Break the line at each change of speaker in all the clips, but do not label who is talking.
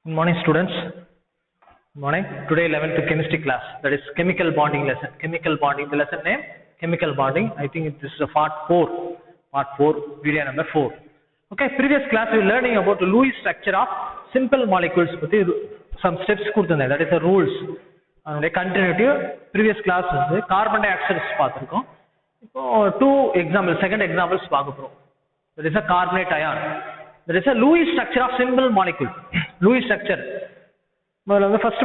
Good morning, students. Good morning. Today 11th chemistry class, that is chemical bonding lesson. Chemical bonding, the lesson name chemical bonding. I think this is a part 4, video number 4. Okay, previous class we were learning about the Lewis structure of simple molecules. Some steps, that is the rules. Continuity. Previous class is carbon dioxide. Two examples, second examples. That is a carbonate ion. There is a Lewis structure of simple molecule. Lewis structure. First,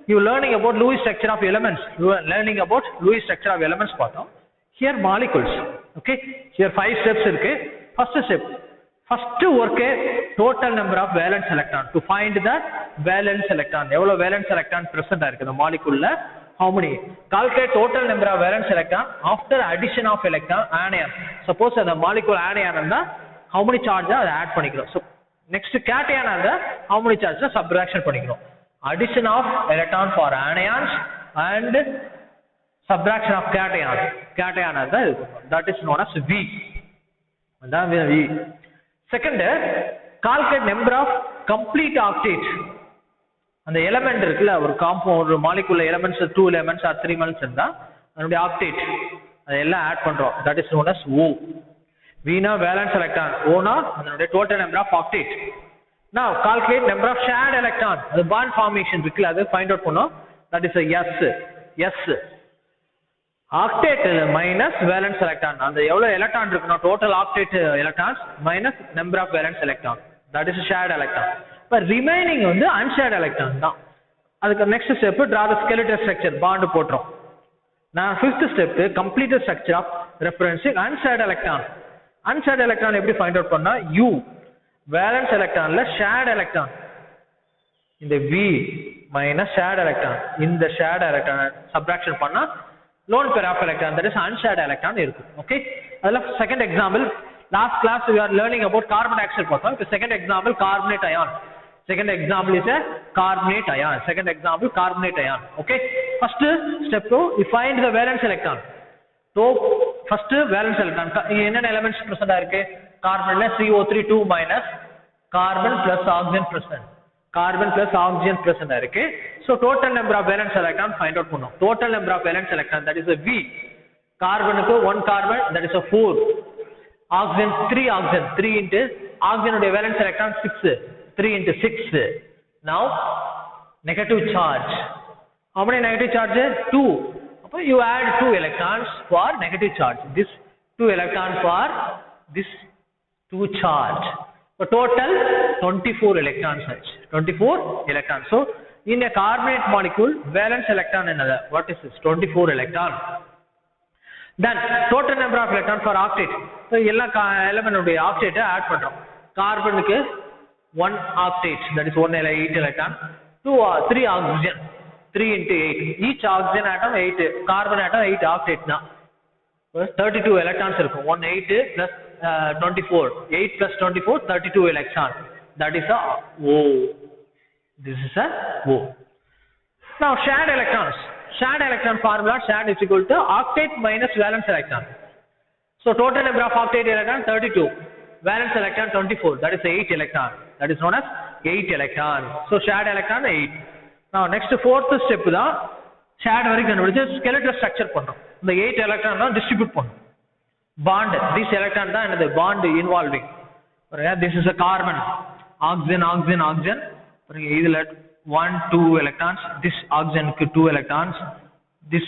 you are learning about Lewis structure of elements. You are learning about Lewis structure of elements. Here molecules. Okay. Here 5 steps. First step. First work total number of valence electron. To find the valence electron. How valence electron present in the molecule? How many? Calculate total number of valence electron after addition of electron anion. Suppose the molecule anion, how many charges are add panikro. So next cation how many charges subtraction panikro. Addition of electron for anions and subtraction of cation. That is known as V. Second, calculate number of complete octets. And the element or compound or molecule elements, 2 elements or 3 elements and the octet. That is known as O. V na valence electron. O na the total number of octets. Now calculate number of shared electron. The bond formation find out that is a S. Octet minus valence electron. And the electron total octet electrons minus number of valence electron. That is a shared electron. But remaining on the unshared electron. Now, the next step draw the skeletal structure bond potrom. Now fifth step complete the structure of referencing unshared electron. Unshared electron எப்படி find out பண்ணா U valence electron la shared electron in the V minus shared electron in the shared electron subtraction பண்ணா lone pair of electron, that is unshared electron இருக்கும். Okay, adala second example, last class we are learning about carbon dioxide பார்த்தோம். இப்போ second example carbonate ion. Second example is a carbonate ion. Second example carbonate ion. Okay, first step you find the valence electron. So first valence electron என்ன elements present ஆயிருக்கு? Carbon ல CO3 2 minus carbon plus oxygen present. Carbon plus oxygen present ஆயிருக்கு. So total number of valence electron find out பண்ணோம். Total number of valence electron, that is a V. Carbon க்கு 1 carbon, that is a 4. Oxygen 3 oxygen, 3 into oxygen உடைய valence electron 6. 3 into 6. Now negative charge. How many negative charge? 2. You add 2 electrons for negative charge. This 2 electrons for this 2 charge. So total 24 electrons. 24 electrons. So in a carbonate molecule, valence electron another. What is this? 24 electron. Then total number of electron for octet. So எல்லா element உடைய octet add பண்றோம். Carbon க்கு 1 octet, that is 1 8 electron. 2 3 oxygen. 3 into 8. Each oxygen atom 8. Carbon atom 8 octet na. 32 electrons இருக்கும். 1 8 plus 24. 8 plus 24, 32 electrons. That is a O. This is a O. Now shared electrons. Shared electron formula, shared is equal to octet minus valence electron. So total number of octet electron 32. Valence electron 24. That is 8 electron. That is known as 8 electron. So shared electron 8. Now next fourth step da shared varaikku kandupidichu skeletal structure பண்றோம். இந்த 8 electron தான் distribute பண்ணும். Bond, this electron தான் என்னது bond involving. This is a carbon. Oxygen oxygen oxygen. இதுல 1 2 electrons, this oxygen க்கு 2 electrons, this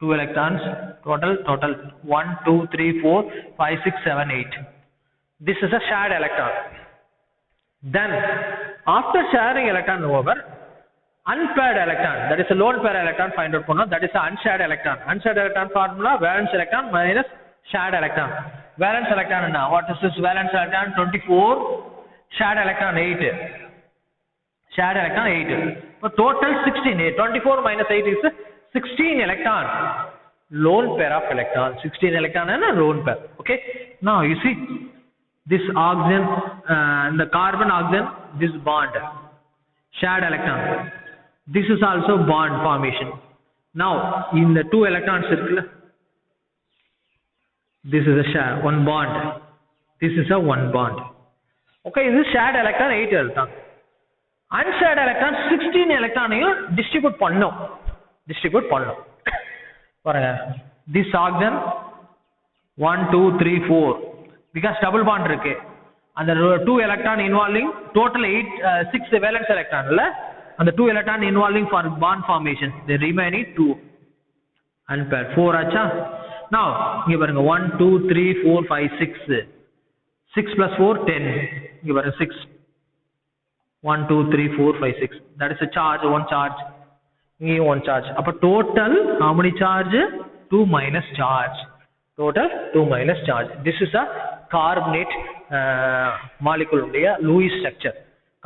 2 electrons, total 1 2 3 4 5 6 7 8. This is a shared electron. Then after sharing electron over, unpaired electron, that is a lone pair electron find out பண்ணோம். That is a unshared electron. Unshared electron formula valence electron minus shared electron. Valence electron என்ன? What is this valence electron? 24. Shared electron 8. Shared electron 8. So total 16. 24 minus 8 is 16 electron. Lone pair of electron. 16 electron and a lone pair. Okay. Now you see this oxygen and the carbon oxygen, this bond. Shared electron. This is also bond formation. Now in the 2 electron circle, this is a share, 1 bond. This is a 1 bond. Okay, this shared electron 8 electron. unshared electron 16 electron distribute பண்ணும் பாருங்க this oxygen 1 2 3 4 because double bond இருக்கு and the 2 electron involving total 6 valence electron இல்ல and the 2 electron involving for bond formation the remaining 2 unpaired 4 ஆச்சா now இங்க பாருங்க 1 2 3 4 5 6 6 plus 4 10 இங்க பாருங்க 6 1 2 3 4 5 6 that is a charge one charge இங்க one charge அப்ப total how many charge 2 minus charge total 2 minus charge this is a carbonate molecule உடைய Lewis structure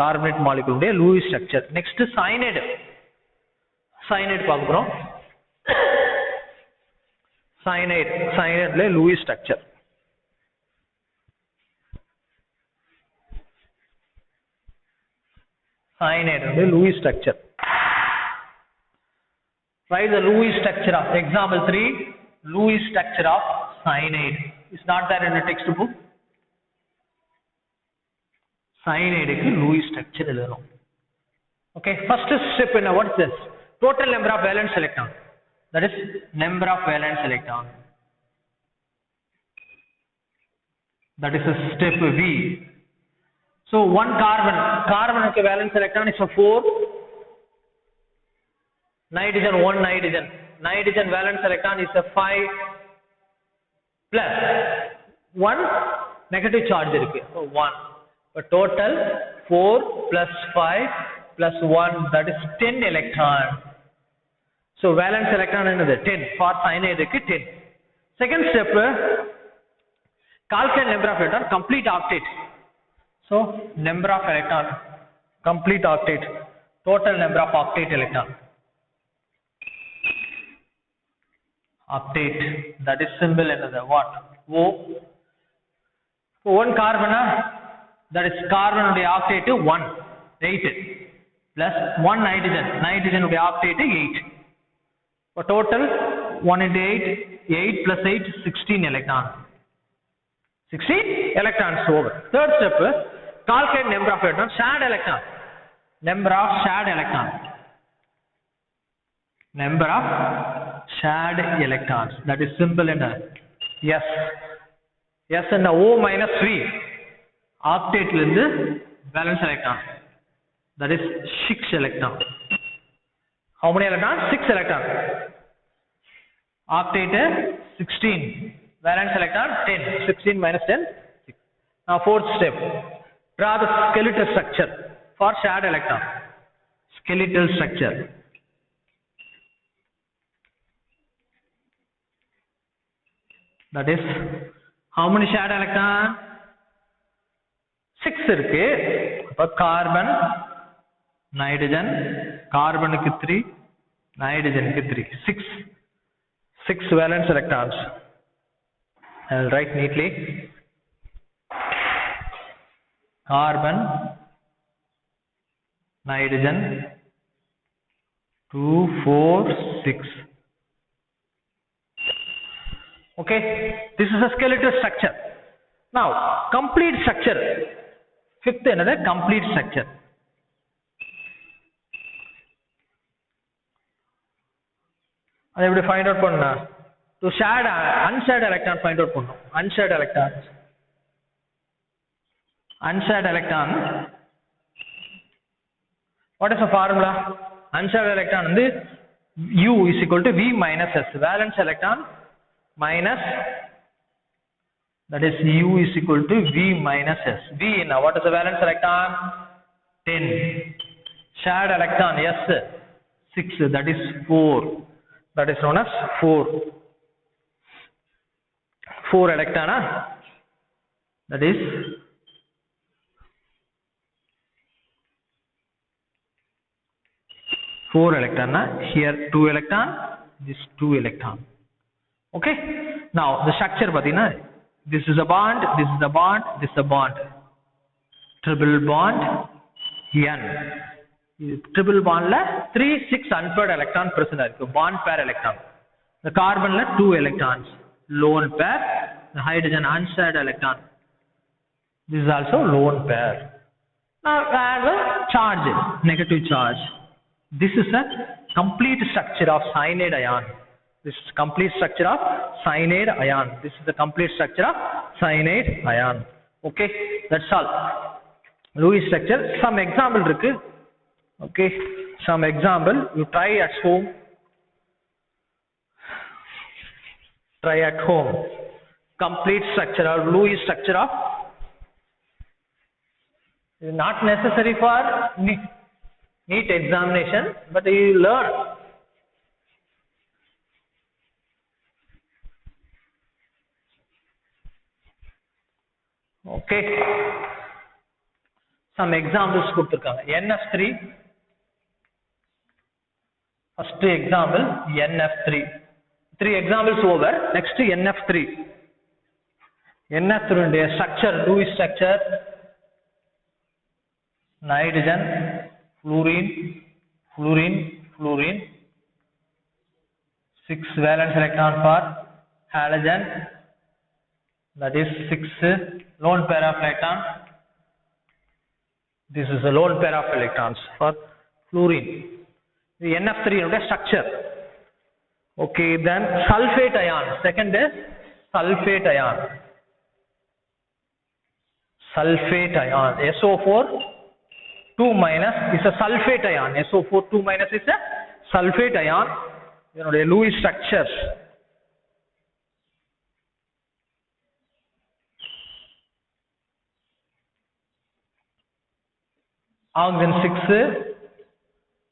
carbonate molecule உடைய Lewis structure next cyanide பார்க்கிறோம் cyanide ல Lewis structure cyanide உடைய Lewis structure write the Lewis structure of example 3 Lewis structure of cyanide is not there in the textbook cyanide ku Lewis structure எழுதணும் okay first step in what is this total number of valence electron that is number of valence electron that is a step V so one carbon okay valence electron is a 4 nitrogen 1 nitrogen valence electron is a 5 plus 1 negative charge irukku so 1 but total 4 plus 5 plus 1 that is 10 electron so valence electron enadhu 10 for cyanide ku 10 second step calculate number of electron complete octet so number of electron complete octet total number of octet electron octet that is symbol another what O so one carbon that is carbon ude octet 1 8 plus 1 nitrogen ude octet 8 for total 1 into 8 plus 8 16 electron 16 electrons over third step calculate number of electrons shared electron number of shared electron number of shared electrons that is simple in S and O minus 3 octet lindu valence electron that is 6 electron how many electrons 6 electron octet 16 valence electron 10 16 minus 10 6 now fourth step draw the skeletal structure for shared electron skeletal structure that is how many shared electron 6 இருக்கு அப்ப carbon nitrogen carbon க்கு 3 nitrogen க்கு 3 6 valence electrons I will write neatly carbon nitrogen 2 4 6 okay this is a skeletal structure now complete structure fifth another complete structure adha eppadi find out panna to shared unshared electron find out pannum unshared electron what is the formula unshared electron வந்து U is equal to V minus S valence electron minus that is U is equal to V minus S V now what is the valence electron 10 shared electron S 6 that is 4 that is known as 4 electron that is 4 electron here 2 electron this 2 electron okay now the structure pathina this is a bond this is a bond this is a bond triple bond n triple bond la 3 6 unpaired electron present irukku bond pair electron the carbon la 2 electrons lone pair the hydrogen unshared electron this is also lone pair Add a charge, negative charge. This is a complete structure of cyanide ion. This is complete structure of cyanide ion. This is the complete structure of cyanide ion. Okay, that's all. Lewis structure. Some example irukku. Okay, some example you try at home. Try at home. Complete structure or Lewis structure of. It is not necessary for NEET examination, but you learn. Okay. Some examples கொடுத்திருக்காங்க. NF3. First example NF3. 3 examples over. Next NF3. NF3 structure, Lewis structure. Nitrogen, fluorine, fluorine, fluorine. 6 valence electron for halogen. That is 6 lone pair of electron. This is a lone pair of electrons for fluorine. The NF3 structure. Okay, then sulfate ion. Second is sulfate ion. Sulfate ion. SO4 2 minus is a sulfate ion. SO4 2 minus is a sulfate ion. You know the Lewis structures. Oxygen 6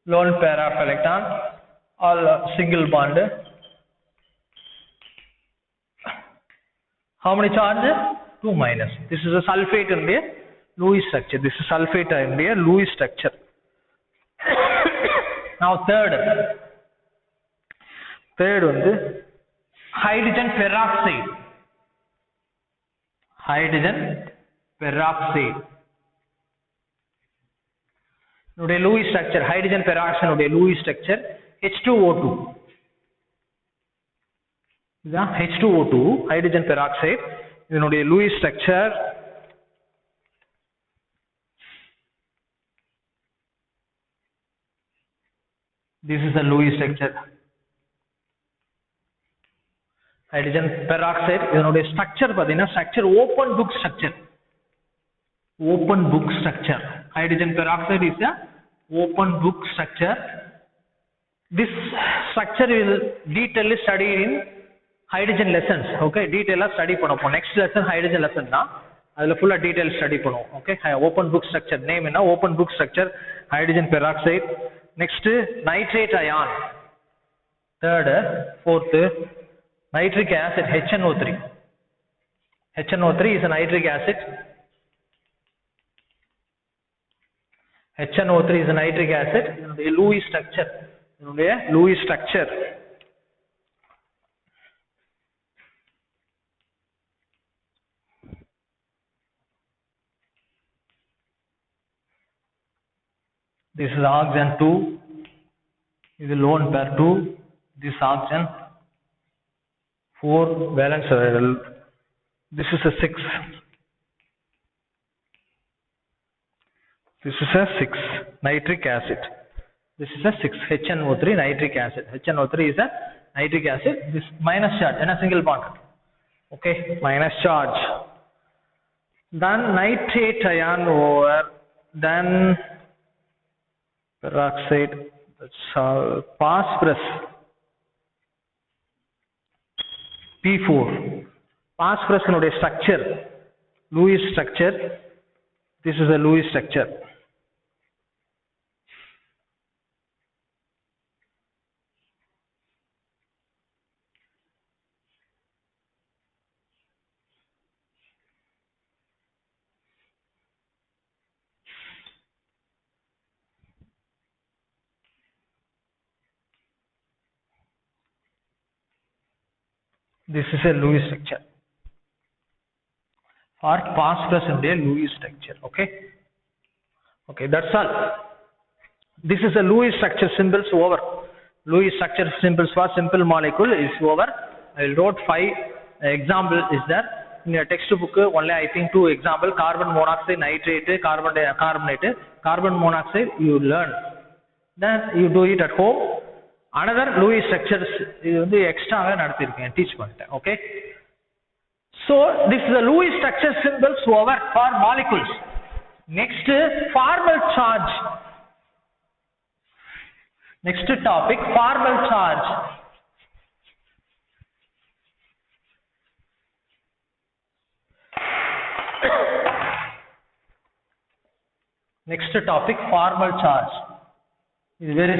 lone pair of electron, all single bond. How many charges? 2 minus. This is a sulfate in the Lewis structure. This is sulfate in the Lewis structure. Now third one is hydrogen peroxide. Hydrogen peroxide. Nude Lewis structure. Hydrogen peroxide nude Lewis structure. H2O2. H2O2 hydrogen peroxide. Nude Lewis structure. This is the Lewis structure. Hydrogen peroxide. Nude structure padina structure open book structure. Open book structure. Hydrogen peroxide is a open book structure. This structure will detail studied in hydrogen lessons. Okay, detail study panopom. Next lesson hydrogen lesson na. Adula full detail study panum. Okay, open book structure name enna open book structure hydrogen peroxide. Next nitrate ion. Third, fourth nitric acid HNO3. HNO3 is a nitric acid. HNO3 is a nitric acid. Lewis structure. Lewis structure. This is oxygen 2. This is lone pair 2. This oxygen 4 valence. This is a 6. This is a 6 nitric acid. This is a 6 HNO3 nitric acid. HNO3 is a nitric acid. This minus charge and a single bond. Okay, minus charge. Then nitrate ion over. Then peroxide. That's phosphorus. P4. Phosphorus structure. Lewis structure. This is a Lewis structure. This is a Lewis structure. For phosphorus and a Lewis structure. Okay. Okay, that's all. This is a Lewis structure symbols over. Lewis structure symbols for simple molecule is over. I will wrote 5 example is there. in your textbook only I think two example, carbon monoxide, nitrate, carbonate, carbon monoxide you learn, then you do it at home. Another Lewis structures இது வந்து எக்ஸ்ட்ராவே நடத்திருக்கேன், teach பண்ணிட்டேன். Okay, so this is the Lewis structure symbols over for molecules. Next, formal charge. Next topic, formal charge. Next topic, formal charge. Is very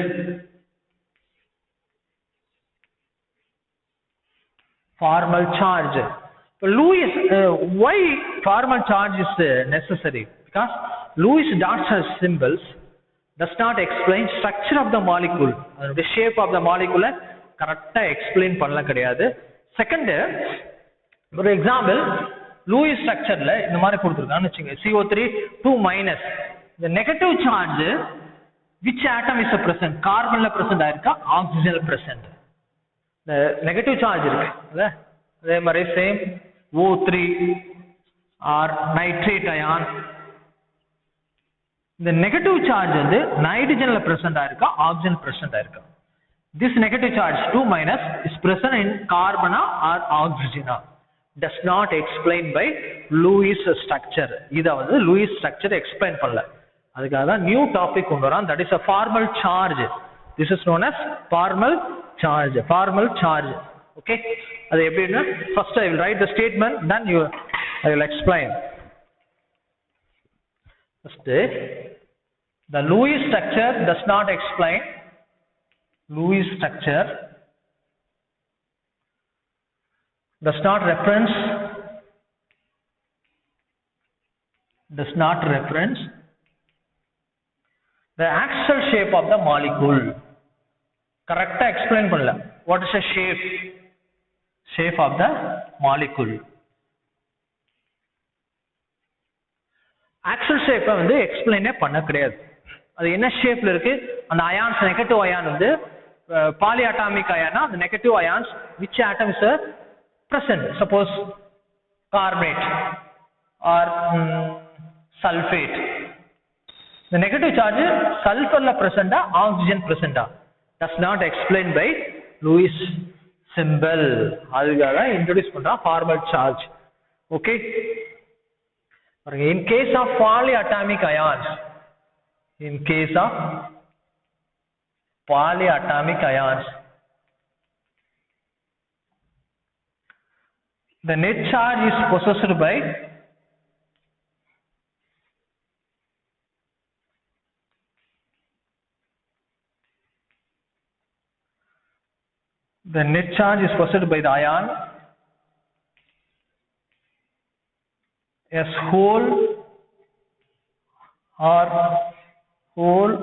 formal charge. So Lewis, why formal charge is necessary? Because Lewis dots as symbols does not explain structure of the molecule. The shape of the molecule correct explain பண்ணல கிடையாது. Second, for example, Lewis structure ல இந்த மாதிரி கொடுத்திருக்கான்னு வெச்சுங்க, CO3 2-. the negative charge which atom is present? Carbon la present ஆயிருக்கா, oxygen present? the negative charge இருக்கு இல்ல, அதே மாதிரி same O3 or nitrate ion, the negative charge வந்து nitrogen present ஆயிருக்கா, oxygen present ஆயிருக்கா? This negative charge 2- is present in carbon or oxygen. Does not explain by Lewis structure. இத வந்து Lewis structure explain பண்ணல, அதுக்காக தான் நியூ டாபிக் கொண்டு வரான், that is a formal charge. This is known as formal charge. Formal charge. Okay, அது எப்படின்னா first I will write the statement, then I will explain. First, the Lewis structure does not explain. Lewis structure does not reference the actual shape of the molecule. Correct explain பண்ணல. What is the shape of the molecule? Actual shape வந்து explain பண்ண கிடையாது. அது என்ன ஷேப்ல இருக்கு, அந்த ions, negative ion வந்து polyatomic ion, the negative ions which atom is present? Suppose carbonate or sulfate. The negative charge sulfur la present, oxygen present? Does not explained by Lewis symbol. அதுக்காக introduce பண்றா formal charge. Okay, in case of polyatomic ions, the net charge is possessed by the ion as whole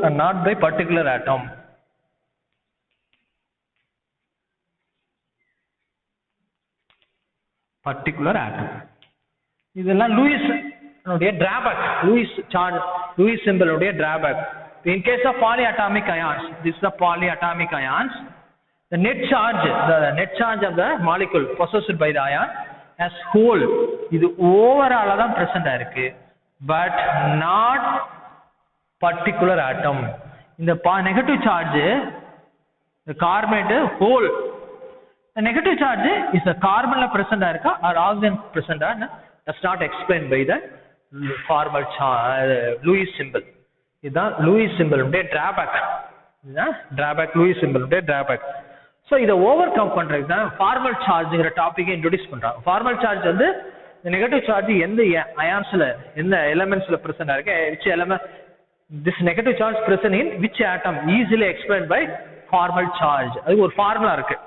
and not by particular atom. இதெல்லாம் Lewis drawback. Lewis symbol drawback. In case of polyatomic ions, this is the polyatomic ions, the net charge of the molecule possessed by the ion as whole, இது overall தான் present ஆயிருக்கு, but not particular atom. இந்த negative charge, the carbonate whole, the negative charge is the carbon la present ஆயிருக்கா or oxygen present? Does not explained by the formal Lewis symbol. இதுதான் Lewis symbol உடைய drawback. இதுதான் drawback, Lewis symbol உடைய drawback. So இதை overcome பண்றதுக்கு தான் formal chargeங்கிற டாபிக்கை introduce பண்றாங்க. Formal charge வந்து the negative charge எந்த ionsல, எந்த elementsல present ஆயிருக்கு, which element this negative charge present in which atom, easily explained by formal charge. அதுக்கு ஒரு ஃபார்முலா இருக்கு.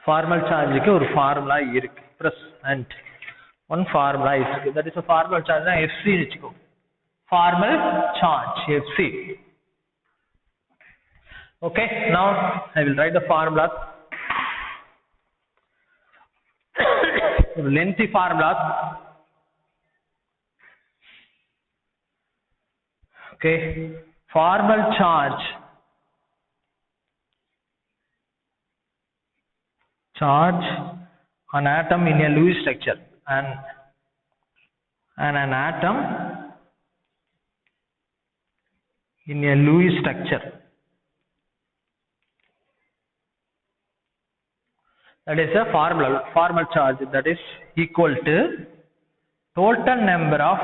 Formal chargeக்கு ஒரு ஃபார்முலா இருக்கு. present one formula is, that is a formal charge na FC வெச்சுக்கோ. Formal charge FC. Okay, now I will write the formula. Lengthy formula. Okay, formal charge an atom in a Lewis structure, and an atom in a Lewis structure, that is a formal charge, that is equal to total number of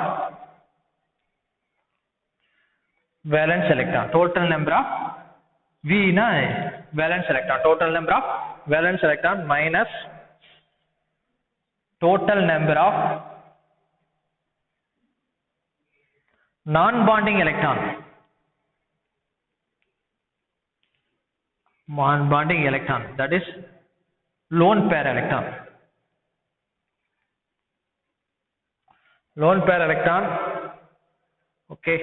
valence electron, total number of V na valence electron, total number of valence electron minus total number of non-bonding electron, non-bonding electron, that is lone pair electron, lone pair electron. Okay,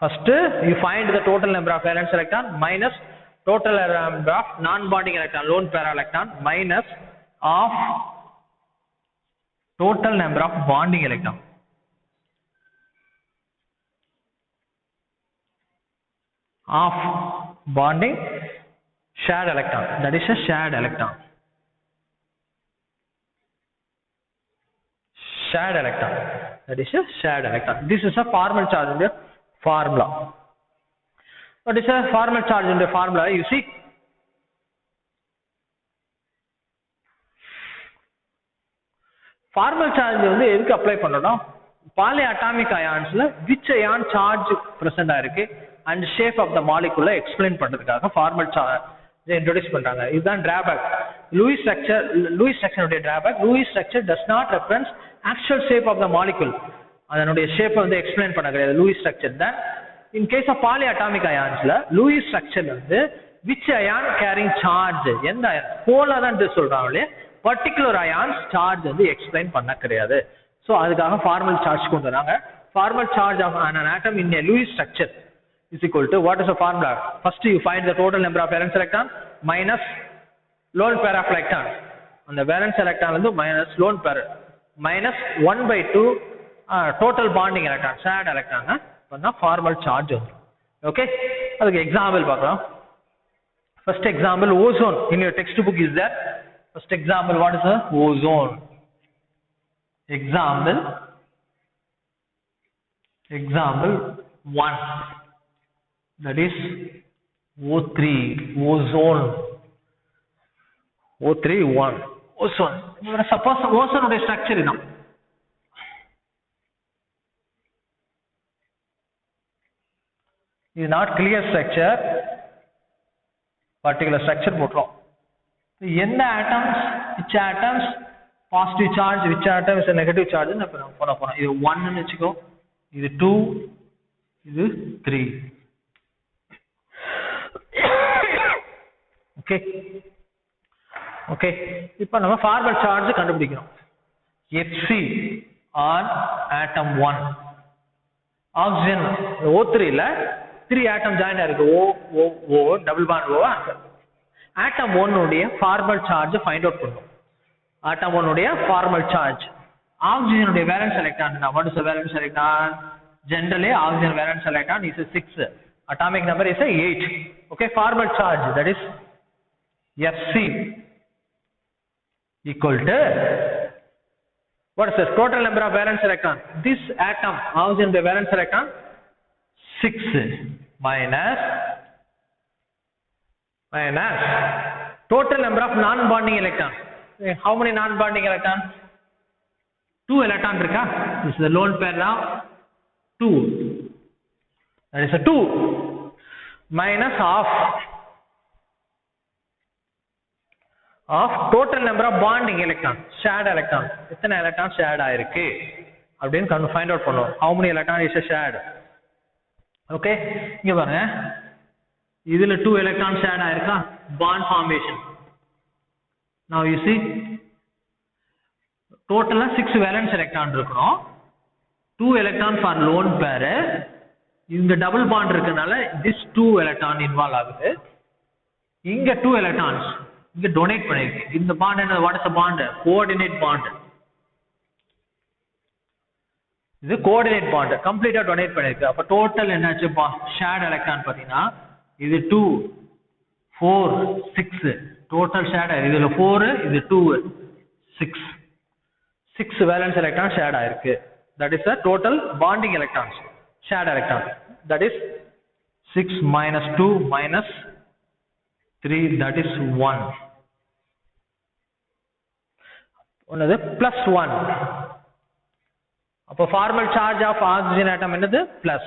first you find the total number of valence electron minus total number of non-bonding electron, lone pair electron, minus of total number of bonding electron. Of bonding shared electron, that is a shared electron. Shared electron, that is a shared electron. This is a formal charge in the formula. What is a formal charge in the formula? You see, formal charge வந்து எதுக்கு apply பண்ணனும்? polyatomic ions ல which ion charge present ஆயிருக்கு and shape of the molecule explain பண்றதுக்காக formal charge introduce பண்றாங்க. இதுதான் drawback. Lewis structure உடைய drawback, Lewis structure does not reference actual shape of the molecule. அதனுடைய shape வந்து explain பண்ண கிடையாது Lewis structure தான். In case of polyatomic ions ல Lewis structure வந்து which ion carrying charge, எந்த ion போல தான் சொல்றாங்களே, particular ions charge வந்து explain பண்ண கிடையாது. So அதுக்காக formal charge கொண்டு வராங்க. Formal charge of an atom in a Lewis structure is equal to, what is the formula? First you find the total number of valence electron minus lone pair of electron, and the valence electron வந்து minus lone pair minus 1/2 total bonding electron, shared electron பண்ணா formal charge வரும். Okay, அதுக்கு example பார்க்கலாம். First example, ozone in your textbook is there. First example, what is the ozone? Example 1, that is O3, ozone. O3 1 ozone. Suppose ozone உடைய structure இதான். இது not clear structure, particular structure போட்டுறோம். எந்த atoms, which atoms positive charge, which atom is a negative charge ன்னு போறோம். இது 1 ன்னு வெச்சுக்கோ, இது 2, இது 3. ஓகே, இப்போ நம்ம formal charge கண்டுபிடிக்கிறோம். Hc on atom 1, oxygen O3 ல 3 atom join ஆயிருக்கு, O double bond O. atom 1 உடைய formal charge find out பண்ணுவோம். atom 1 உடைய formal charge. oxygen உடைய valence electron, what is the valence electron? Generally oxygen valence electron is a 6, atomic number is a 8. Okay, formal charge, that is Fc equal to, what is the total number of valence electron? This atom oxygen the valence electron 6 minus total number of non-bonding electrons. How many non-bonding electrons? 2 electrons irukka. This is the lone pair now. 2. That is a 2 minus of total number of bonding electrons, shared electrons. எத்தனை electrons shared ஆயிருக்கு அப்படினு find out பண்ணுவோம். How many electrons is shared? Okay, இங்க பாருங்க, இதுல 2 electrons shared ஆயிருக்கா, bond formation. Now you see, total 6 valence electron இருக்கணும். 2 electron for lone pair. இங்க double bond இருக்கனால this 2 electron involve ஆகுது. இங்க 2 electrons இங்க donate பண்ணிருக்கு. இந்த bond என்ன? What is the bond? Coordinate bond. இது கோஆர்டினேட் பாண்ட் கம்ப்ளீட்டா டொனேட் பண்ணிருக்கு. அப்ப டோட்டல் என்னாச்சு ஷேர்ட் எலக்ட்ரான் பாத்தீங்கன்னா இது 2 4 6 டோட்டல் ஷேர்ட். இதுல 4 இது 2 6 வேலன்ஸ் எலக்ட்ரான் ஷேர்ட் ஆயிருக்கு. That is the total bonding electrons shared electron. That is 6 minus 2 minus 3 that is 1. ஒன்னது plus 1. அப்போ formal charge of oxygen atom என்னது plus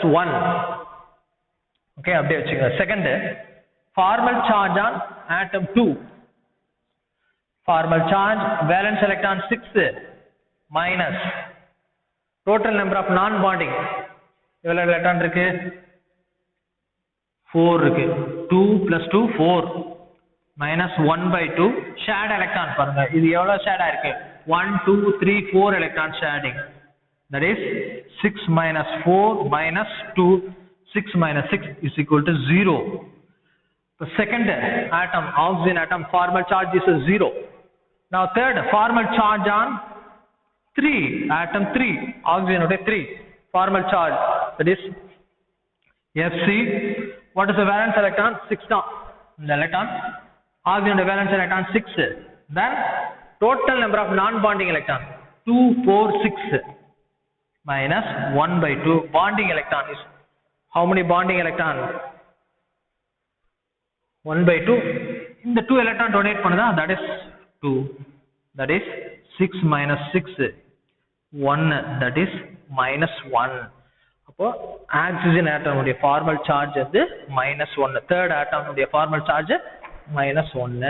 1. ஓகே அப்படியே வச்சுங்க. Second formal charge on atom 2. Formal charge valence electron 6 minus total number of non bonding எவ்வளவு electron இருக்கு 4 இருக்கு. 2 plus 2 4 minus 1/2 shared electron பாருங்க. இது எவ்வளவு ஷேட் ஆயிருக்கு 1 2 3 4 electron sharing. That is 6 minus 4 minus 2 6 minus 6 is equal to 0. The second atom oxygen atom formal charge is 0. Now third formal charge on 3 atom 3 oxygen okay 3 formal charge that is Fc. What is the valence electron 6 down the electron oxygen valence electron 6. Then total number of non bonding electron 2 4 6 minus 1/2 bonding electron is how many bonding electron 1/2 இந்த 2 electron donate பண்ணுதா that is 2 that is 6 minus 6 1 that is minus 1. அப்போ oxygen ஆட்டம் உடைய formal charge வந்து -1. Third ஆட்டம் உடைய formal charge -1.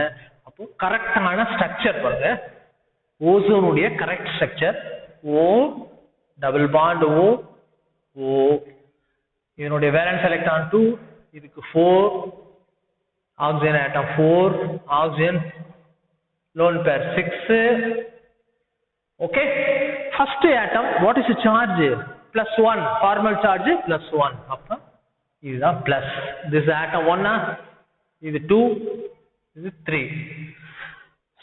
அப்போ கரெக்டான structure பாருங்க. Ozone உடைய correct structure O double bond O O. இதனுடைய வேலன்ஸ் எலக்ட்ரான் 2 இதுக்கு 4 oxygen atom 4 oxygen lone pair 6. Okay, first atom what is the charge +1 formal charge +1 அப்ப இதுதான் plus. This atom 1 இது 2 இது 3.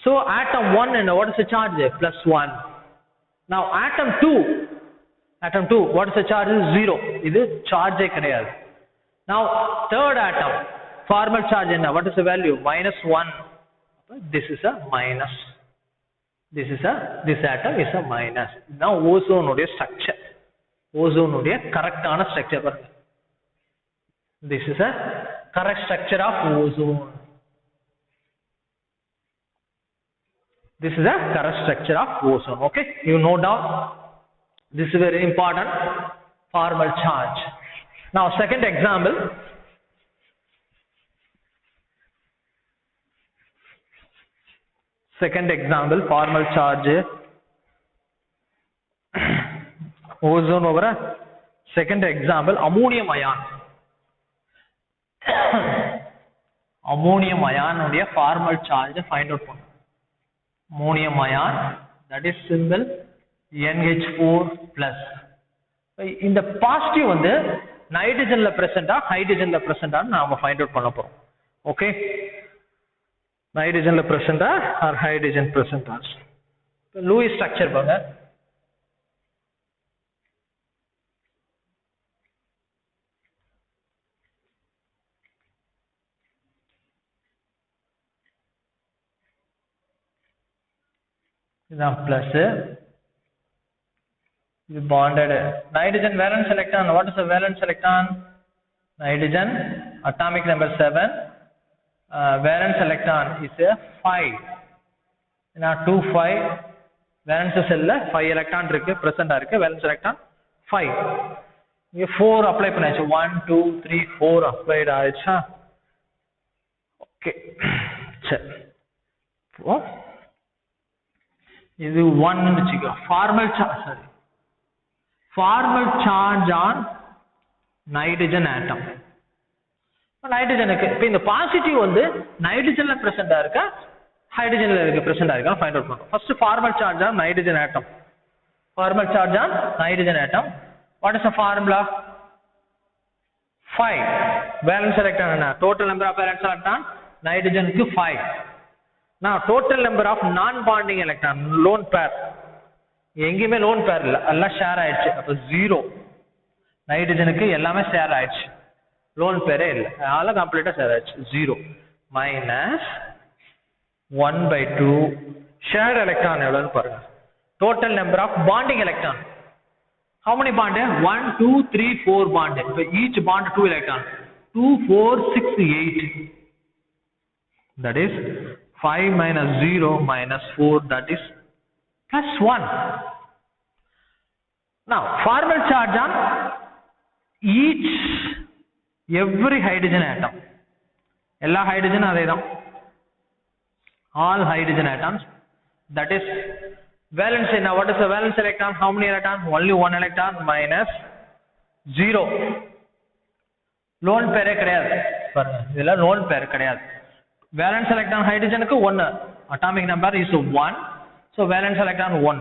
So atom 1 and what is the charge +1. Now atom 2 what is the charge 0. இது charge கிடையாது. Now third atom formal charge என்ன what is the value -1. This is a minus. This atom is a minus. Now ozone உடைய structure. Ozone உடைய கரெக்டான structure பாருங்க. This is a correct structure of ozone. This is a correct structure of ozone. Okay, you know down. This is very important. Formal charge. Now second example. Second example formal charge ozone over second example ammonium ion. Ammonium ion உடைய formal charge find out பண்ணு. Ammonium ion that is symbol NH4+. இந்த positive வந்து நைட்ரஜன்ல பிரசன்ட்டா ஹைட்ரஜன்ல பிரசன்ட்டா நாம find out பண்ண போறோம். Okay, நைட்ரஜன்ல பிரசன்ட்டா or hydrogen பிரசன்ட்டா. லூயிஸ் ஸ்ட்ரக்சர் பாருங்க. இதான் பிளஸ். இது bonded nitrogen valence electron. What is the valence electron? Nitrogen atomic number 7. Valence electron is a 5. Now 2 5 valence cell 5 electron இருக்கு present இருக்கு. valence electron 5. இங்க 4 அப்ளை பண்ணாச்சு. 1 2 3 4 அப்ளைட் ஆயிடுச்சா? ஓகே சரி. இது 1 வெச்சுக்கோ. formal charge on nitrogen atom. நைட்ரஜனுக்கு இப்போ இந்த positive வந்து நைட்ரஜன்ல பிரசன்ட்டா இருக்கா ஹைட்ரஜன்ல இருக்கு பிரசன்ட்டா இருக்கா ஃபைண்ட் அவுட் பண்ணனும். First formal charge on nitrogen atom. Formal charge on nitrogen atom. What is the formula? 5. Valence electron என்ன? Total number of valence electron நைட்ரஜனுக்கு 5. Now total number of non bonding electron lone pair எங்கேயுமே lone pair இல்லை, எல்லாம் share ஆயிடுச்சு. அப்போ 0. நைட்ரஜனுக்கு எல்லாமே share ஆயிடுச்சு, loan பேரே இல்லை, அதெல்லாம் கம்ப்ளீட்டாக ஷேர் ஆயிடுச்சு. 0 மைனஸ் 1/2 ஷேர்ட் எலக்ட்ரான் எவ்வளோன்னு பாருங்க. Total number of bonding electron. How many bond? 1, 2, 3, 4 bond. So each bond 2 electron. 2, 4, 6, 8. That is 5 minus 0 minus 4. That is plus 1. Now formal charge on every hydrogen atom. All hydrogen adhe all hydrogen atoms. That is valence. Now what is the valence electron? How many electron? Only 1 electron minus 0. Lone pair கிடையாது பாருங்க, இதெல்லாம் lone pair கிடையாது. Valence electron hydrogen க்கு 1, atomic number is 1. So valence electron 1.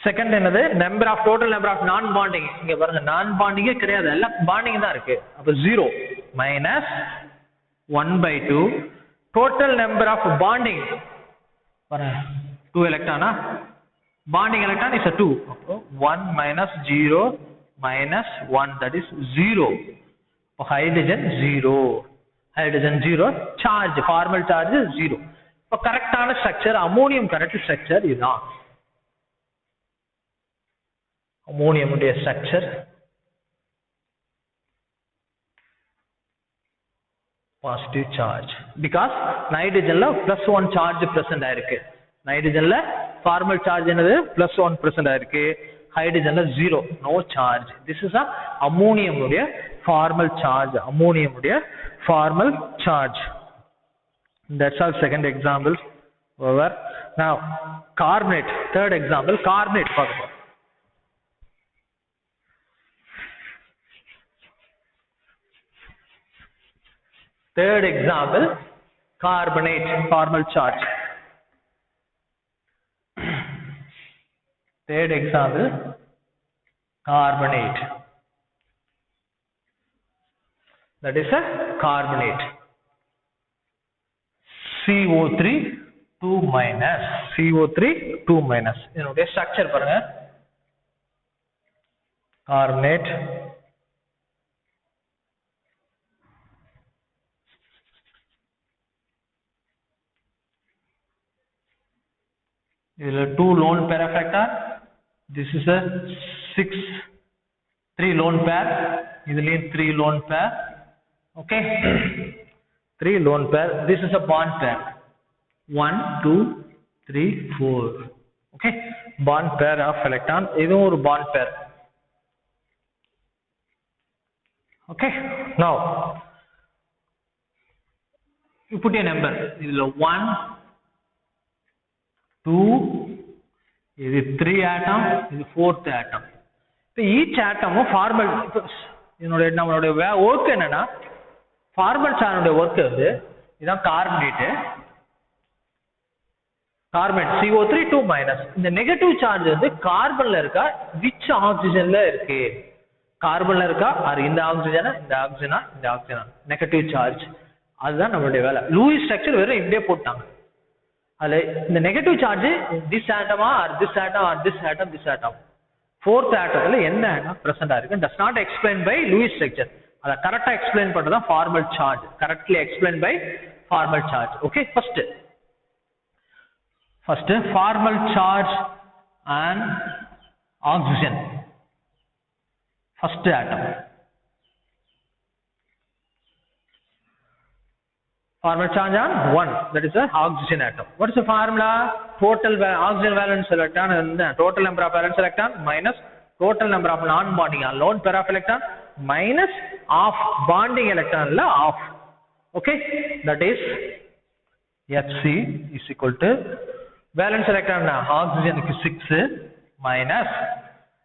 Second என்னது? Number of total number of non bonding. இங்க பாருங்க non bonding கிடையாது, எல்லாம் bonding தான் இருக்கு. அப்ப 0 minus 1/2 total number of bonding. பாருங்க 2 electron. Bonding electron is a 2. 1 minus 0 minus 1, that is 0. Hydrogen 0. Hydrogen 0. Charge, formal charge is 0. Correct structure, ammonium correct structure is on. Ammonium structure. Positive charge. Because nitrogen la plus 1 charge present ஆயிருக்கு. Nitrogen la formal charge என்னது plus 1 present ஆயிருக்கு. Hydrogen la 0, no charge. This is a ammonium உடைய formal charge. Ammonium உடைய formal charge. That's all second example over. Now carbonate, third example, carbonate பார்க்கலாம். Third example, carbonate, formal charge. Third example, carbonate. That is a carbonate. CO3 2 minus. CO3 2 minus. இதனுடைய structure பாருங்க. Carbonate. This is a 2 lone pair of electron. This is a 3 lone pair. This is 3 lone pair. Okay. 3 lone pair. This is a bond pair. 1, 2, 3, 4. Okay. Bond pair of electron. This is a bond pair. Okay. Now, you put a number. This is a 1, 2, this is 3 atom, this is 4th atom. So each atom formal, நம்மளுடைய work என்னன்னா formal charge work வந்து இதான் carbonate. Carbonate CO3 2 minus. இந்த negative charge வந்து கார்பன்ல இருக்கா, which oxygenல இருக்கு? கார்பன்ல இருக்கா, அது இந்த ஆக்சிஜனா, இந்த ஆக்சிஜனா, இந்த ஆக்சிஜனா, negative charge. அதுதான் நம்மளுடைய வேலை. லூயிஸ் ஸ்ட்ரக்சர் வெறும் இப்படியே போட்டாங்க. அதுல இந்த negative charge this atom or this atom or this atom, this atom, fourth atomல என்ன atom present ஆயிருக்கு does not explained by Lewis structure. அத கரெக்ட்டா எக்ஸ்பிளைன் பண்றது தான் formal charge. Correctly explained by formal charge. Okay, first formal charge and oxygen. First atom. Formal charge on 1, that is the oxygen atom. What is the formula? Total oxygen valence electron and the total number of valence electron minus total number of non-bonding or lone pair of electron minus of bonding electron la off. Okay, that is Hc is equal to valence electron oxygen 6 minus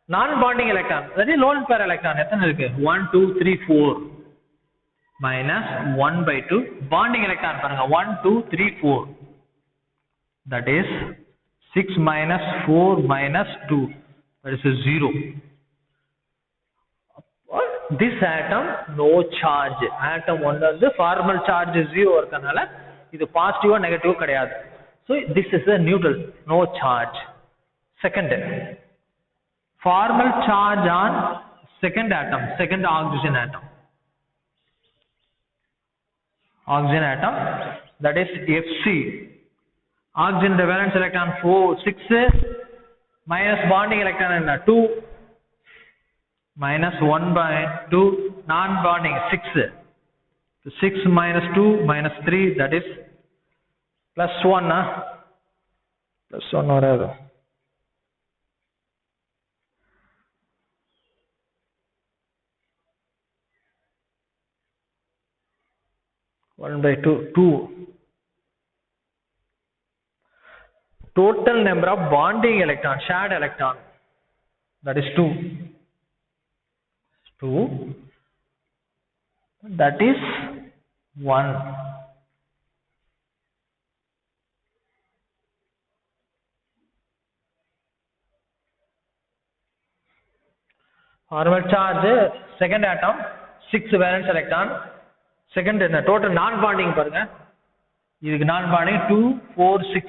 non-bonding electron, that is lone pair electron எத்தனை இருக்கு? 1, 2, 3, 4 minus 1/2 bonding electron பாருங்க 1, 2, 3, 4, that is 6 minus 4 minus 2, that is a 0. This atom no charge. Atom 1 வந்து formal charge 0 இருக்கனால இது பாசிட்டிவா negative கிடையாது. So this is a neutral, no charge. Second, formal charge on second atom, second oxygen atom. Oxygen atom, that is Fc. Oxygen valence electron 6 minus bonding electron in 2 minus 1 by 2 non-bonding 6. 6 minus 2 minus 3, that is plus 1. Plus 1 whatever. 1 by 2, 2. Total number of bonding electron, shared electron, that is 2. 2, that is 1. Formal charge, second atom, 6 valence electron. Second, total non-bonding பாருங்க. இதுக்கு non-bonding 2, 4, 6.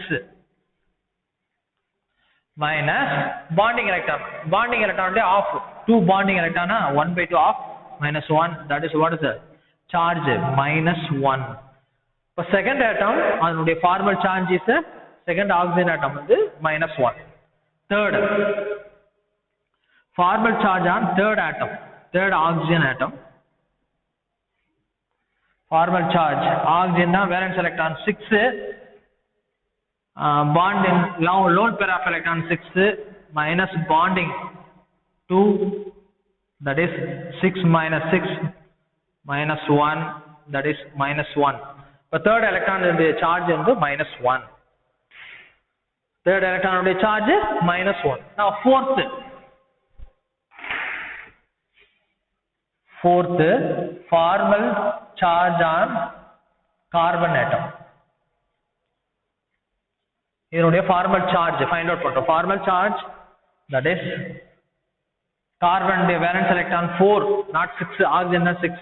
Minus bonding electron. Bonding electron off. 2 bonding electron, 1 by 2 off. Minus 1. That is what is the charge? Minus 1. For second atom, அதனுடைய formal charge is second oxygen atom வந்து minus 1. Third, formal charge on third atom, third oxygen atom. Formal charge, oxygen valence electron 6, bonding lone pair of electron 6 minus bonding 2, that is 6 minus 6 minus 1, that is minus 1. But third electron charge is minus 1. Third electron charge is minus 1. Now fourth, formal charge on carbon atom. இதனுடைய formal charge find out பண்றோம். Formal charge, that is carbon valence electron 4, not 6, oxygen 6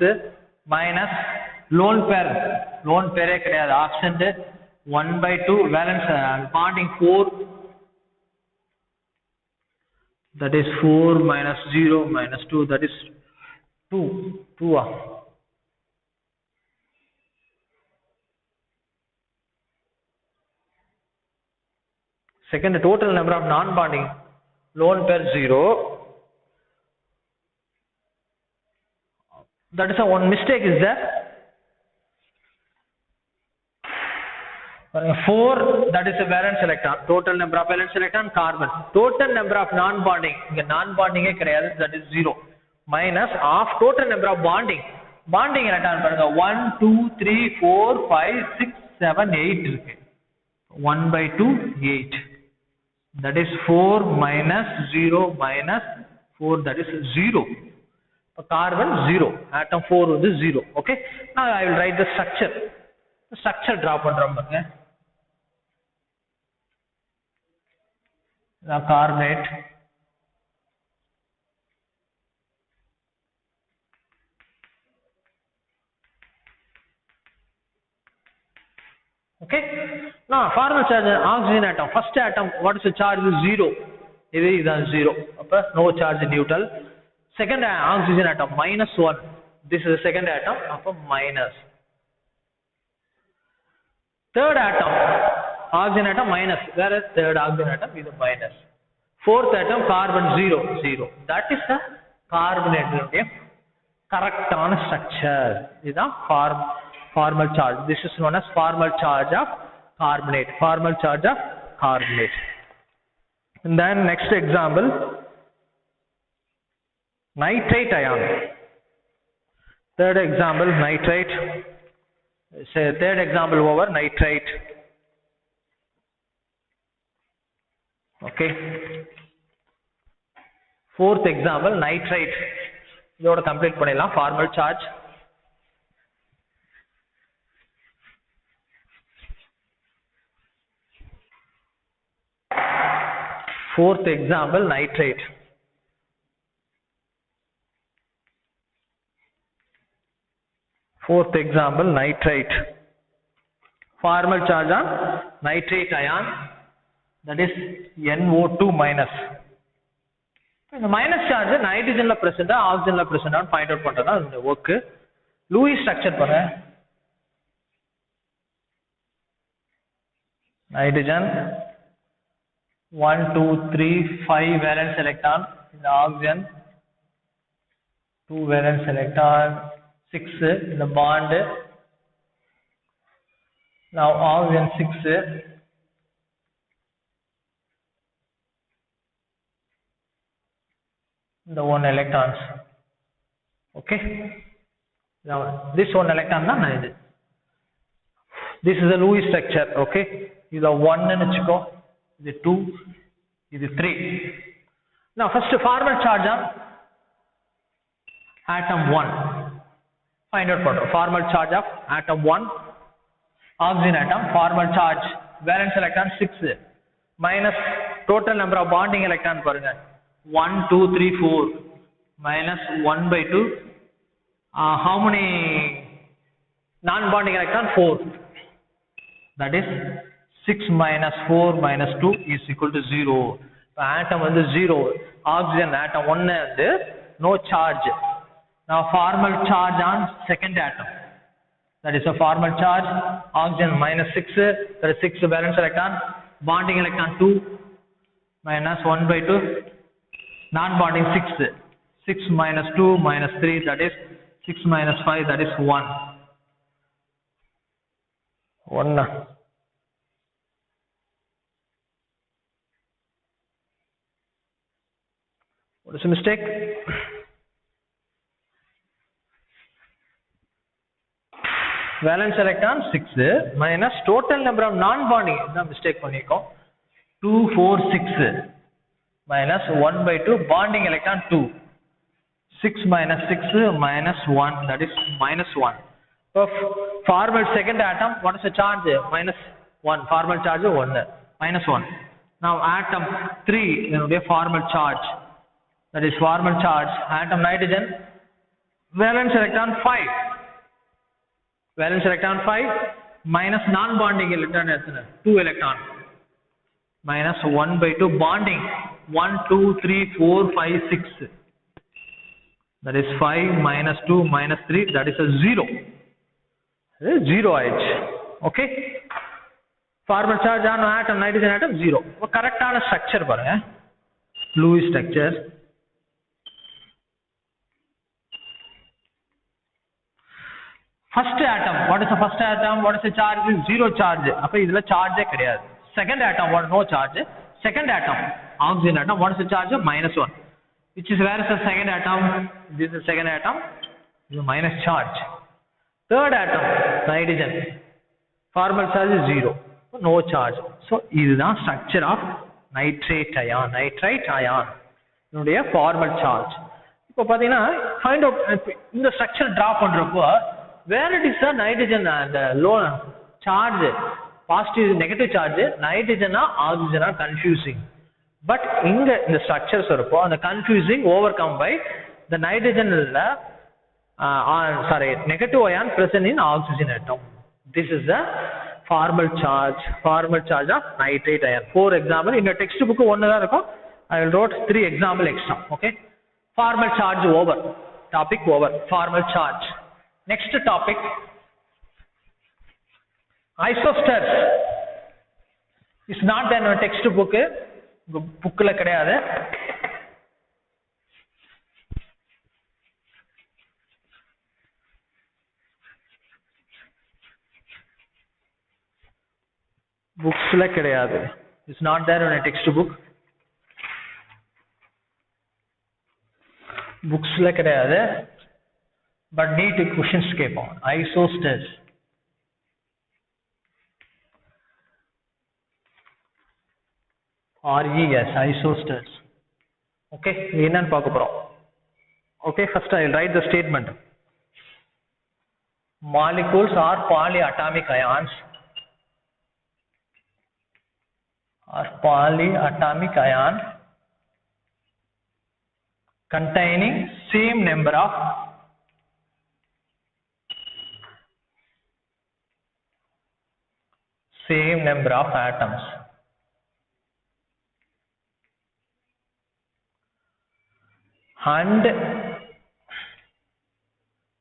minus lone pair கிடையாது, oxygen 1 by 2 valence bonding 4, that is 4 minus 0 minus 2, that is 2. Second, total number of non-bonding lone pair 0. That is one mistake is there. 4, that is a valence electron. Total number of valence electron carbon. Total number of non-bonding, இங்க non-bonding கிடையாது, that is 0. Minus of total number of bonding electron பாருங்க 1, 2, 3, 4, 5, 6, 7, 8 இருக்கு. 1 by 2, 8. That is 4 minus 0 minus 4, that is 0. Carbon 0. Atom 4 is 0. Okay. Now I will write the structure. The structure draw பண்றோம் பாருங்க. Now carbonate. Okay. Now formal charge oxygen atom, first atom, what is the charge? 0. This is 0. No charge neutral. Second oxygen atom minus 1. This is the second atom, minus. Third atom, oxygen atom minus. Whereas third oxygen atom is minus. Fourth atom carbon 0. That is the carbonate. Correct on structure. This is the formal charge. This is known as formal charge of carbonate. Formal charge of carbonate. And then next example, nitrate ion. Third example, nitrate. Say third example over nitrate. Okay. Fourth example, nitrate. இதோட complete பண்ணிடலாம். Formal charge. Fourth example, nitrate. Fourth example, nitrate. Formal charge on nitrate ion. that is NO2 minus. இந்த minus charge நைட்ரஜன்ல பிரசண்டா ஆக்சிஜன்ல பிரசண்டான்னு find out பண்றதா இந்த work. Lewis structure பாருங்க. நைட்ரஜன் 1 2 3 5 valence electron, இந்த ஆக்சிஜன் 2 valence electron 6 இந்த bond. Now oxygen 6 the 1 electrons. Okay, now this 1 electron na idu. This is a Lewis structure. Okay, idu 1 nu vechiko, idu 2, idu 3. Now first formal charge on atom 1 find out for formal charge of atom 1, oxygen atom. Formal charge valence electron 6 minus total number of bonding electron parunga 1 2 3 4 minus 1 by 2. How many non-bonding electron? 4. That is 6 minus 4 minus 2 is equal to 0. Atom is 0. Oxygen atom 1 is no charge. Now formal charge on second atom. That is a formal charge. Oxygen minus 6. That is 6 valence electron. Bonding electron 2 minus 1 by 2. Non-bonding 6. 6 minus 2 minus 3. That is 6 minus 5. That is 1. 1. What is the mistake? Valence electron 6 minus total number of non-bonding. The mistake pannirkom. 2 4 6 minus 1 by 2 bonding electron 2. 6 minus 6 minus 1, that is minus 1. So formal second atom, what is the charge? Minus 1. Formal charge 1 minus 1. Now atom 3, there will be a formal charge. That is formal charge atom nitrogen, valence electron 5. Valence electron 5 minus non-bonding electron 2 electron minus 1 by 2 bonding 1 2 3 4 5 6. That is 5 minus 2 minus 3, that is a 0. 0 H. Okay. Formal charge on atom nitrogen atom 0. Correct on structure parunga. Lewis structure. First atom, what is the first atom? What is the charge? 0 charge. அப்ப இதுல charge கிடையாது. Second atom, what? No charge. Second atom, oxygen atom, what is the charge? Minus 1. Which is where is the second atom? This is the second atom. This is minus charge. Third atom, nitrogen. Formal charge is 0. No charge. So this is the structure of nitrate ion. Nitrite ion. இதனுடைய formal charge. இப்போ பாத்தீங்கன்னா find out இந்த structure draw பண்றப்போ where it is the nitrogen and low charge, positive negative charge, nitrogen or oxygen are confusing. But in the structures the confusing overcome by the nitrogen negative ion present in oxygen atom. This is the formal charge of nitrate ion. 4 example in the textbook one I will wrote 3 example extra. Okay, formal charge over, topic over, formal charge. Next topic, isosters. It's not in a textbook. Bookல கிடையாது. Booksல கிடையாது. It's not there in a textbook. Booksல கிடையாது. But need questions கேட்போம். Isosters. RES, isosters. Okay, என்னன்னு பார்க்க போறோம். Okay, first I will write the statement. Molecules are polyatomic ions. Polyatomic ion containing same number of atoms. and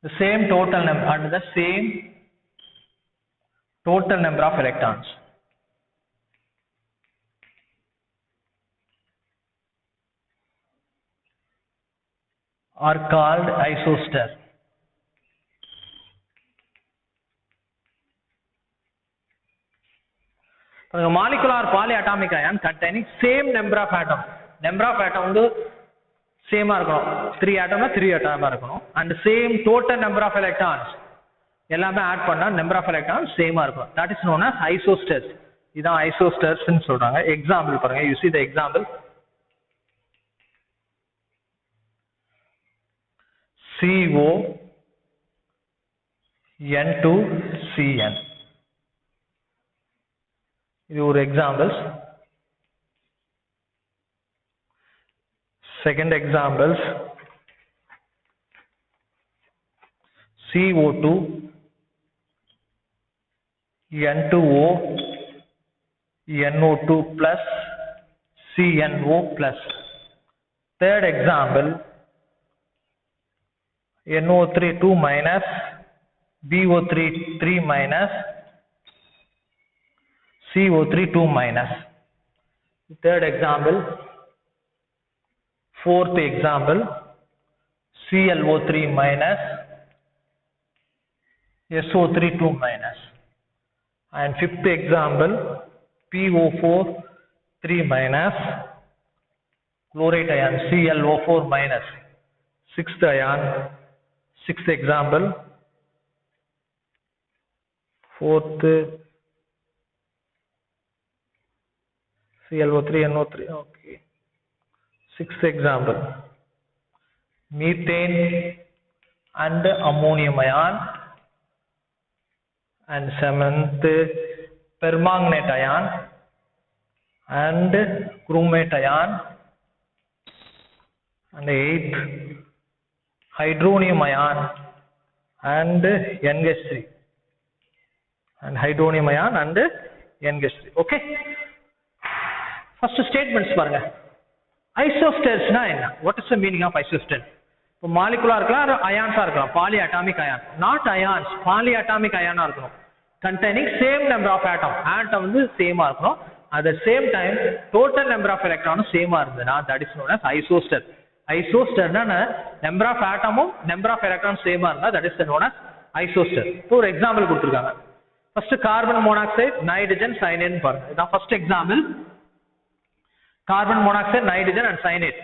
the same total number and the same total number of electrons. Are called isoster. Molecular or polyatomic ion containing same number of atoms. Number of atoms வந்து same ஆ இருக்கணும். 3 atom 3 atom இருக்கணும். And same total number of electrons. எல்லாமே add பண்ணா number of electrons same ஆ இருக்கும். That is known as isosters. இதான் isosters ன்னு சொல்றாங்க. Example பாருங்க. You see the example. CO N2CN. இது ஒரு examples. Second examples, CO2 N2O NO2 plus CNO plus. Third example, NO3 2 minus BO3 3 minus CO3 2 minus. Third example, fourth example, ClO3 minus SO3 2 minus. And fifth example, PO4 3 minus chlorate ion ClO4 minus. Sixth ion, sixth example, fourth ClO3 NO3. Okay. Sixth example, methane and ammonium ion. And seventh, permanganate ion and chromate ion. And eighth, hydronium ion and NH3. And hydronium ion and NH3. Okay. First statements பாருங்க. Isosters na enna? What is the meaning of isoster? இப்போ molecular இருக்கலாம் ions இருக்கலாம். Polyatomic ion. Not ions. Polyatomic ion இருக்கணும். Containing same number of atom. Atom வந்து same ஆ இருக்கணும். At the same time total number of electrons same ஆ இருந்ததுனா that is known as isoster. Isoster na number of atomum number of electrons same ஆ இருந்தா that is known as isoster. இப்போ ஒரு example கொடுத்திருக்காங்க. First carbon monoxide, nitrogen, cyanide பாருங்க. இதான் first example. Carbon monoxide, nitrogen and cyanide.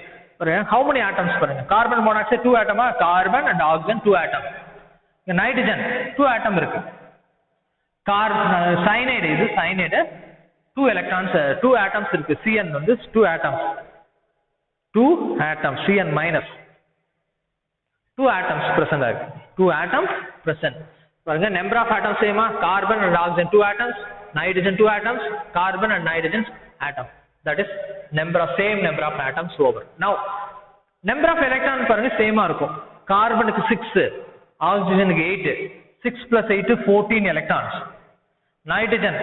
How many atoms பாருங்க? Carbon monoxide 2 atom, carbon and oxygen 2 atom. Nitrogen 2 atom இருக்கு. Cyanide இது cyanide 2 electrons 2 atoms இருக்கு. Cn வந்து 2 atoms. 2 atoms Cn minus 2 atoms present ஆயிருக்கு. 2 atoms present. பாருங்க number of atoms same carbon and oxygen 2 atoms, nitrogen 2 atoms, carbon and nitrogen atom. That is same number of atoms over. Now number of electrons பாருங்க சேமா இருக்கும். கார்பனுக்கு 6, ஆக்சிஜனுக்கு 8. 6 plus 8 14 electrons. Nitrogen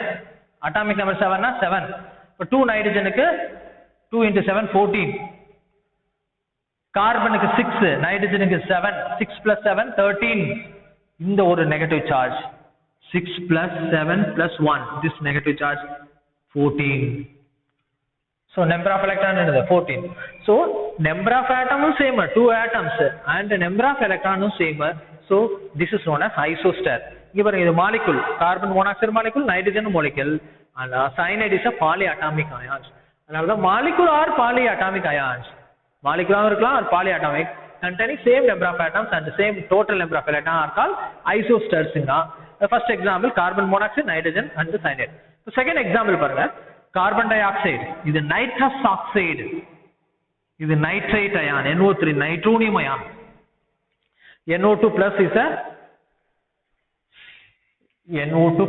atomic number 7 na 7. இப்போ 2 nitrogenக்கு 2 into 7 14. கார்பனுக்கு 6, nitrogenக்கு 7. 6 plus 7 13. இந்த ஒரு negative charge. 6 plus 7 plus 1. This negative charge 14. So number of electrons is 14. So number of atoms same, 2 atoms, and number of electrons same. So this is known as isoster. Here is a molecule, carbon monoxide molecule, nitrogen molecule, and cyanide is a polyatomic ions. And the molecule are polyatomic ions. Molecular or polyatomic containing same number of atoms and the same total number of electrons are called isosters. The first example, carbon monoxide, nitrogen, and the cyanide. The second example, carbon dioxide. This is nitrous oxide. This is nitrate ion, NO3, nitronium ion. NO2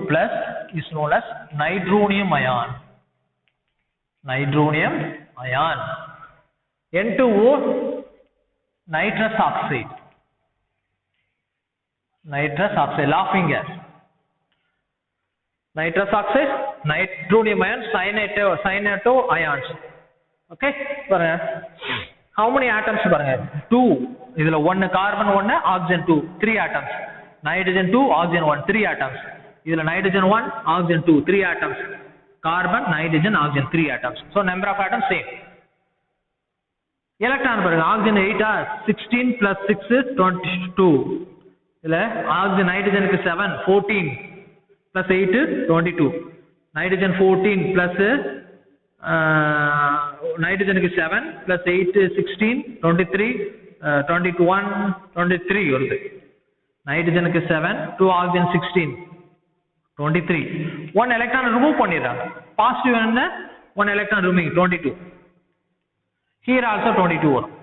plus is known as nitronium ion. Nitronium ion. N2O, nitrous oxide. Nitrous oxide, laughing gas. Nitrous oxide, nitronium ion, cyanato ions. Okay, how many atoms பாருங்க 2 இதுல 1 carbon 1 oxygen 2 3 atoms nitrogen 2 oxygen 1 3 atoms இதுல nitrogen 1 oxygen 2 3 atoms carbon nitrogen oxygen 3 atoms so number of atoms same electron பாருங்க oxygen 8 16 plus 6 22 இதுல oxygen nitrogen க்கு 7 14 plus 8 22 nitrogen 14 plus nitrogen க்கு 7 plus 8 16 23 21 23 வருது nitrogen க்கு 7 2 oxygen 16 23 one electron remove பண்ணிடுறாங்க positive என்ன one electron removing 22 here also 22 வரும்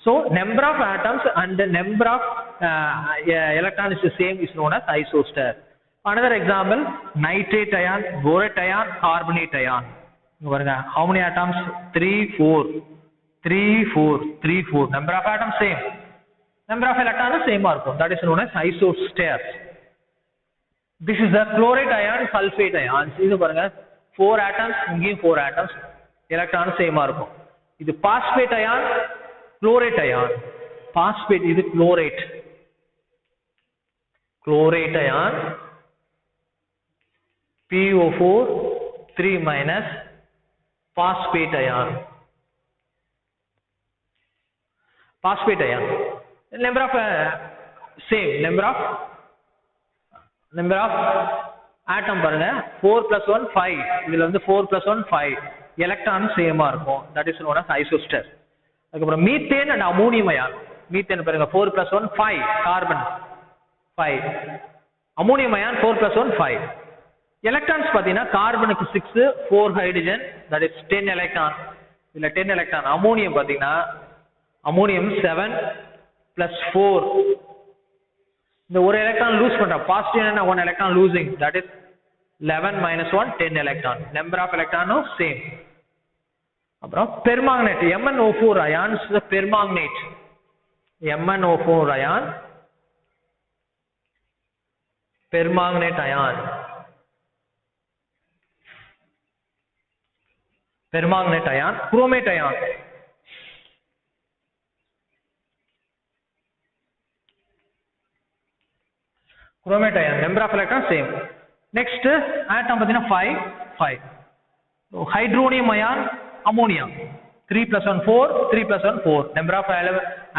so number of atoms and the number of electron is the same is known as isostar another example nitrate ion borate ion carbonate ion இங்க பாருங்க how many atoms 3 4 3 4 3 4 number of atoms same number of electrons same இருக்கும் that is known as isostar this is the chlorate ion sulfate ion இது பாருங்க 4 atoms இங்கேயும் 4 atoms electron same இருக்கும் இது phosphate ion chlorate ion phosphate இது chlorate ion PO4 3 minus phosphate ion number of same number of atom பாருங்க 4 plus 1 5 இதுல வந்து 4 plus 1 5 electron சேமா இருக்கும் that is known as isostar அதுக்கு அப்புறம் methane and ammonium ion methane பாருங்க 4 plus 1 5 carbon 5 ammonium ion 4 plus 1 5 electrons பாத்தீங்கன்னா கார்பனுக்கு 6 4 hydrogen that is 10 electron இதுல 10 electron ammonium பாத்தீங்கன்னா ammonium 7 plus 4 இந்த ஒரு electron lose பண்றா positive என்ன one electron losing that is 11 minus 1 10 electron number of electron same அப்புறம் permanganate MnO4 ion is the permanganate MnO4 ion permanganate ion chromate ion number of electrons same next atom pathina 5 so hydronium ion ammonia 3 plus 1 4 3 plus 1 4 number of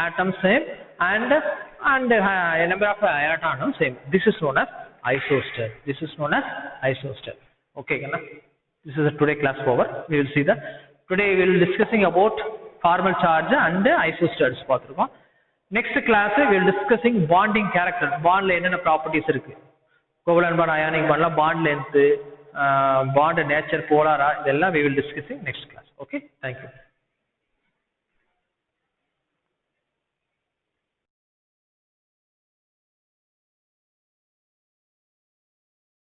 atoms same and number of electrons same this is known as isostar okay kana this is the today class over we will see that today we will discussing about formal charge and isostars paathirukom next class we will discussing bonding character bond la enna properties irukku covalent bond ionic bond la bond length bond nature polar idella we will discussing next class okay thank you